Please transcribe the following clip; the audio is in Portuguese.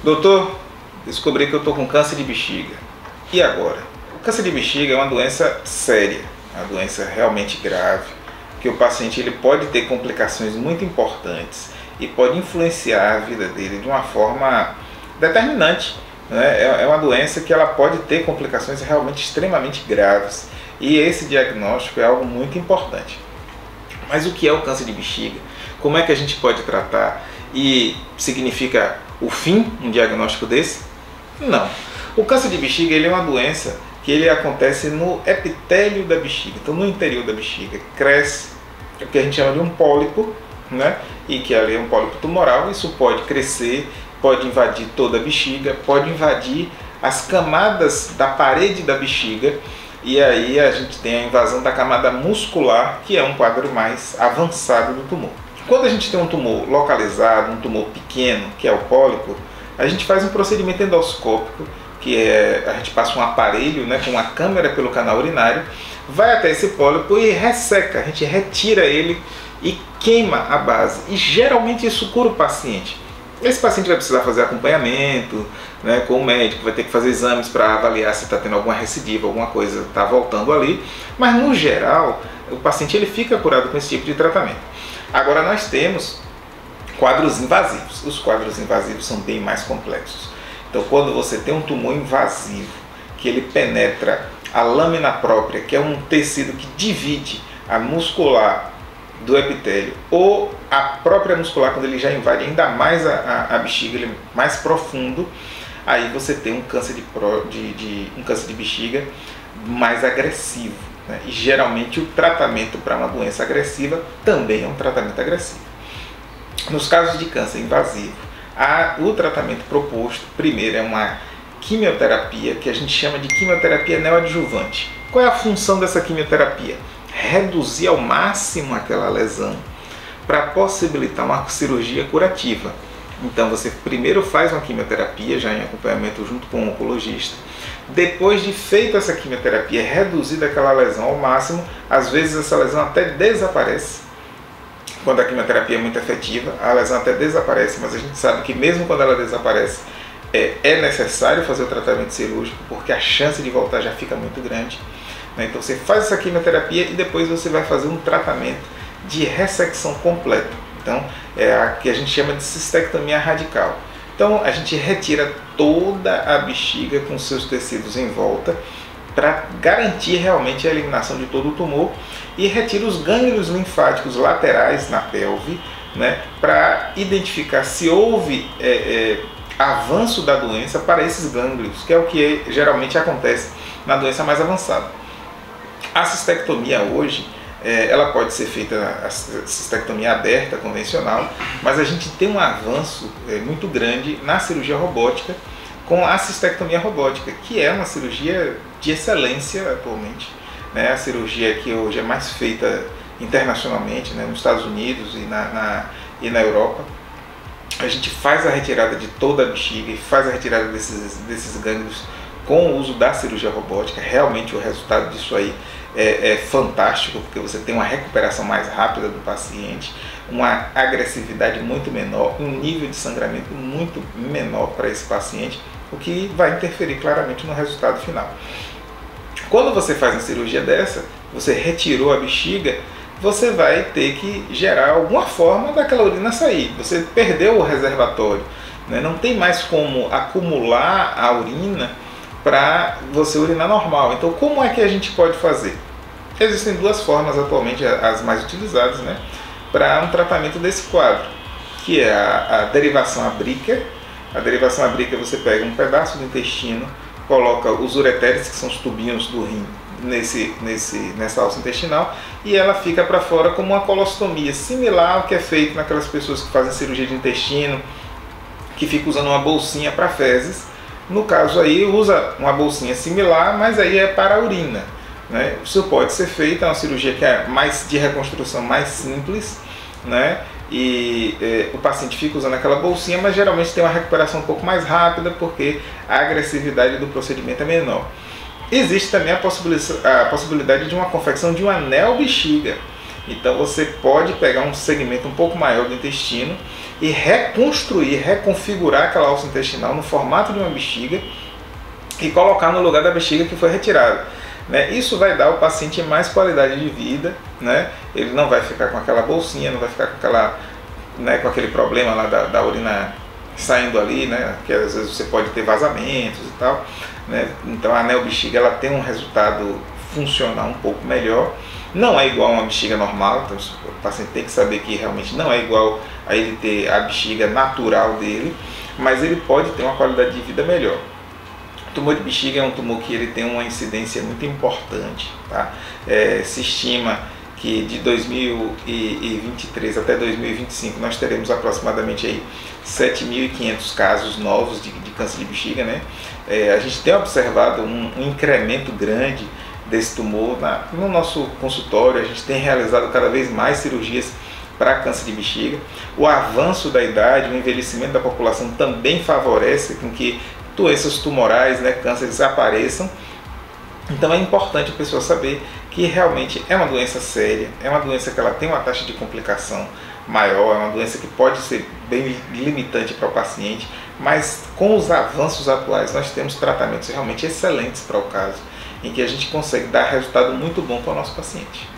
Doutor, descobri que eu estou com câncer de bexiga. E agora? O câncer de bexiga é uma doença séria, uma doença realmente grave, que o paciente ele pode ter complicações muito importantes e pode influenciar a vida dele de uma forma determinante, né? É uma doença que ela pode ter complicações realmente extremamente graves e esse diagnóstico é algo muito importante. Mas o que é o câncer de bexiga? Como é que a gente pode tratar? E significa o fim, um diagnóstico desse? Não. O câncer de bexiga ele é uma doença que ele acontece no epitélio da bexiga. Então, no interior da bexiga cresce o que a gente chama de um pólipo, né? E que ali é um pólipo tumoral. Isso pode crescer, pode invadir toda a bexiga, pode invadir as camadas da parede da bexiga. E aí a gente tem a invasão da camada muscular, que é um quadro mais avançado do tumor. Quando a gente tem um tumor localizado, um tumor pequeno, que é o pólipo, a gente faz um procedimento endoscópico, que é a gente passa um aparelho, né, com uma câmera pelo canal urinário, vai até esse pólipo e resseca, a gente retira ele e queima a base. E geralmente isso cura o paciente. Esse paciente vai precisar fazer acompanhamento, né, com o médico, vai ter que fazer exames para avaliar se está tendo alguma recidiva, alguma coisa está voltando ali, mas no geral o paciente ele fica curado com esse tipo de tratamento. Agora nós temos quadros invasivos. Os quadros invasivos são bem mais complexos. Então quando você tem um tumor invasivo, que ele penetra a lâmina própria, que é um tecido que divide a muscular do epitélio, ou a própria muscular, quando ele já invade ainda mais a bexiga, ele é mais profundo, aí você tem um câncer de bexiga mais agressivo. E geralmente o tratamento para uma doença agressiva também é um tratamento agressivo. Nos casos de câncer invasivo, o tratamento proposto primeiro é uma quimioterapia, que a gente chama de quimioterapia neoadjuvante. Qual é a função dessa quimioterapia? Reduzir ao máximo aquela lesão para possibilitar uma cirurgia curativa. Então você primeiro faz uma quimioterapia, já em acompanhamento junto com o oncologista. Depois de feita essa quimioterapia, reduzida aquela lesão ao máximo, às vezes essa lesão até desaparece. Quando a quimioterapia é muito efetiva, a lesão até desaparece, mas a gente sabe que mesmo quando ela desaparece, é necessário fazer o tratamento cirúrgico, porque a chance de voltar já fica muito grande. Então você faz essa quimioterapia e depois você vai fazer um tratamento de ressecção completa. Então é a que a gente chama de cistectomia radical. Então a gente retira toda a bexiga com seus tecidos em volta para garantir realmente a eliminação de todo o tumor e retira os gânglios linfáticos laterais na pelve, né, para identificar se houve avanço da doença para esses gânglios, que é o que geralmente acontece na doença mais avançada. A cistectomia hoje, ela pode ser feita, a cistectomia aberta, convencional, mas a gente tem um avanço muito grande na cirurgia robótica com a cistectomia robótica, que é uma cirurgia de excelência atualmente, né? A cirurgia que hoje é mais feita internacionalmente, né, nos Estados Unidos e na Europa. A gente faz a retirada de toda a bexiga e faz a retirada desses gânglios com o uso da cirurgia robótica. Realmente o resultado disso aí é fantástico, porque você tem uma recuperação mais rápida do paciente, uma agressividade muito menor, um nível de sangramento muito menor para esse paciente, o que vai interferir claramente no resultado final. Quando você faz uma cirurgia dessa, você retirou a bexiga, você vai ter que gerar alguma forma daquela urina sair. Você perdeu o reservatório, né? Não tem mais como acumular a urina para você urinar normal. Então como é que a gente pode fazer? Existem duas formas atualmente, as mais utilizadas, né, para um tratamento desse quadro, que é a derivação abríquea. A derivação abríquea, você pega um pedaço do intestino, coloca os ureteres, que são os tubinhos do rim, nessa alça intestinal, e ela fica para fora como uma colostomia, similar ao que é feito naquelas pessoas que fazem cirurgia de intestino, que fica usando uma bolsinha para fezes. No caso aí usa uma bolsinha similar, mas aí é para a urina, né? Isso pode ser feito, é uma cirurgia que é mais de reconstrução mais simples, né? E o paciente fica usando aquela bolsinha, mas geralmente tem uma recuperação um pouco mais rápida, porque a agressividade do procedimento é menor. Existe também a possibilidade de uma confecção de um anel bexiga. Então você pode pegar um segmento um pouco maior do intestino e reconstruir, reconfigurar aquela alça intestinal no formato de uma bexiga e colocar no lugar da bexiga que foi retirada. Né? Isso vai dar ao paciente mais qualidade de vida, né? Ele não vai ficar com aquela bolsinha, não vai ficar com, aquela, né, com aquele problema lá da urina saindo ali, né? Que às vezes você pode ter vazamentos e tal. Né? Então a neobexiga ela tem um resultado funcional um pouco melhor. Não é igual a uma bexiga normal, então o paciente tem que saber que realmente não é igual a ele ter a bexiga natural dele, mas ele pode ter uma qualidade de vida melhor. O tumor de bexiga é um tumor que ele tem uma incidência muito importante. Tá? Se estima que de 2023 até 2025 nós teremos aproximadamente aí 7.500 casos novos de câncer de bexiga. Né? A gente tem observado um incremento grande desse tumor no nosso consultório. A gente tem realizado cada vez mais cirurgias para câncer de bexiga. O avanço da idade, o envelhecimento da população também favorece com que doenças tumorais, né, cânceres apareçam. Então é importante a pessoa saber que realmente é uma doença séria, é uma doença que ela tem uma taxa de complicação maior, é uma doença que pode ser bem limitante para o paciente, mas com os avanços atuais nós temos tratamentos realmente excelentes para o caso, em que a gente consegue dar resultado muito bom para o nosso paciente.